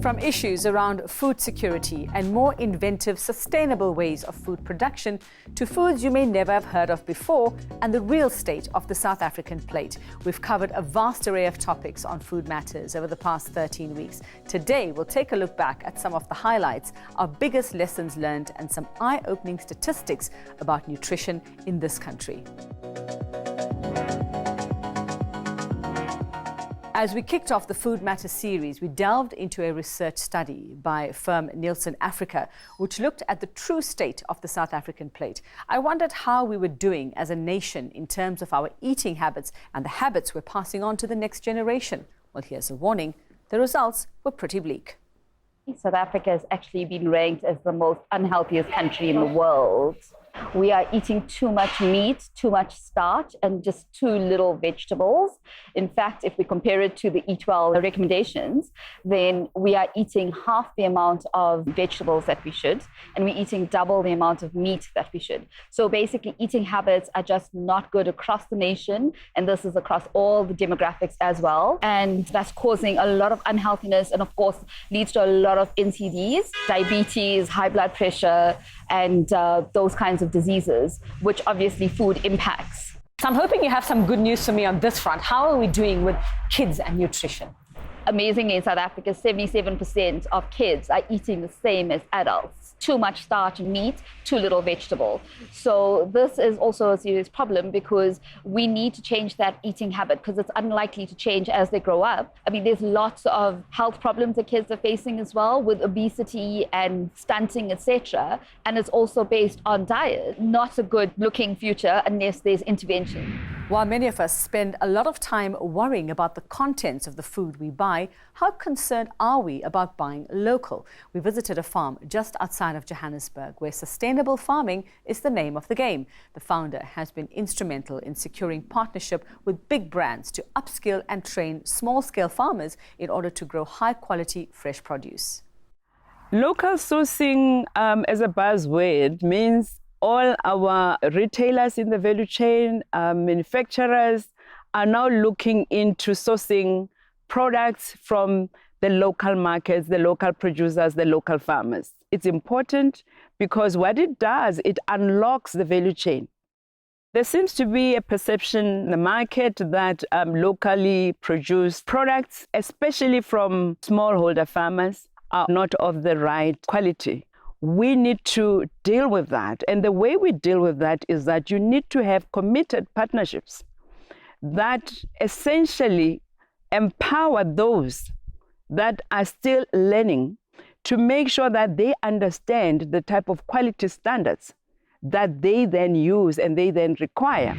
From issues around food security and more inventive, sustainable ways of food production to foods you may never have heard of before and the real state of the South African plate, we've covered a vast array of topics on food matters over the past 13 weeks. Today, we'll take a look back at some of the highlights, our biggest lessons learned, and some eye-opening statistics about nutrition in this country. As we kicked off the Food Matters series, we delved into a research study by firm Nielsen Africa, which looked at the true state of the South African plate. I wondered how we were doing as a nation in terms of our eating habits and the habits we're passing on to the next generation. Well, here's a warning. The results were pretty bleak. South Africa has actually been ranked as the most unhealthiest country in the world. We are eating too much meat, too much starch, and just too little vegetables. In fact, if we compare it to the E12 recommendations, then we are eating half the amount of vegetables that we should, and we're eating double the amount of meat that we should. So basically, eating habits are just not good across the nation, and this is across all the demographics as well. And that's causing a lot of unhealthiness, and of course, leads to a lot of NCDs, diabetes, high blood pressure, and those kinds of diseases, which obviously food impacts. So I'm hoping you have some good news for me on this front. How are we doing with kids and nutrition? Amazingly, in South Africa, 77% of kids are eating the same as adults. Too much starch and meat, too little vegetable. So this is also a serious problem because we need to change that eating habit because it's unlikely to change as they grow up. I mean, there's lots of health problems that kids are facing as well with obesity and stunting, etc. And it's also based on diet. Not a good looking future unless there's intervention. While many of us spend a lot of time worrying about the contents of the food we buy, how concerned are we about buying local? We visited a farm just outside of Johannesburg where sustainable farming is the name of the game. The founder has been instrumental in securing partnership with big brands to upskill and train small-scale farmers in order to grow high-quality fresh produce. Local sourcing as a buzzword means all our retailers in the value chain, manufacturers are now looking into sourcing products from the local markets, the local producers, the local farmers. It's important because what it does, it unlocks the value chain. There seems to be a perception in the market that locally produced products, especially from smallholder farmers, are not of the right quality. We need to deal with that. And the way we deal with that is that you need to have committed partnerships that essentially empower those that are still learning to make sure that they understand the type of quality standards that they then use and they then require.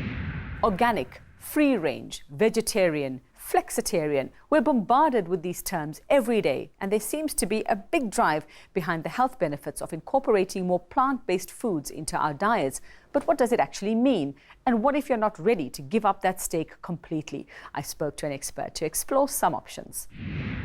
Organic, free range, vegetarian, flexitarian. We're bombarded with these terms every day, and there seems to be a big drive behind the health benefits of incorporating more plant-based foods into our diets. But what does it actually mean? And what if you're not ready to give up that steak completely? I spoke to an expert to explore some options.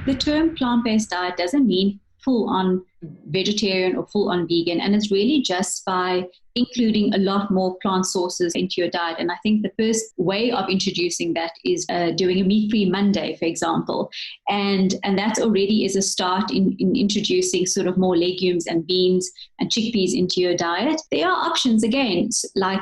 The term plant-based diet doesn't mean full-on vegetarian or full-on vegan, and it's really just by including a lot more plant sources into your diet. And I think the first way of introducing that is doing a meat-free Monday, for example. And that already is a start in introducing sort of more legumes and beans and chickpeas into your diet. There are options, again, like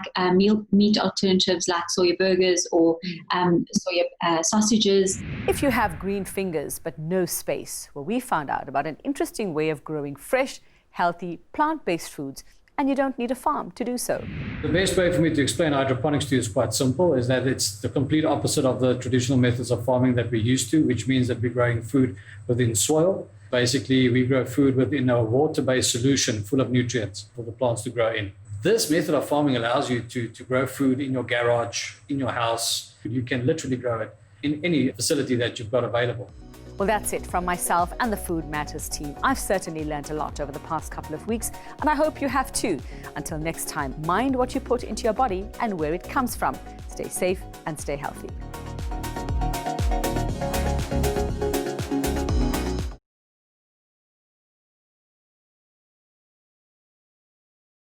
meat alternatives like soya burgers or soya sausages. If you have green fingers but no space, well, we found out about an interesting way of growing fresh, healthy, plant-based foods, and you don't need a farm to do so. The best way for me to explain hydroponics to you is quite simple, is that it's the complete opposite of the traditional methods of farming that we're used to, which means that we're growing food within soil. Basically, we grow food within a water-based solution full of nutrients for the plants to grow in. This method of farming allows you to grow food in your garage, in your house. You can literally grow it in any facility that you've got available. Well, that's it from myself and the Food Matters team. I've certainly learned a lot over the past couple of weeks, and I hope you have too. Until next time, mind what you put into your body and where it comes from. Stay safe and stay healthy.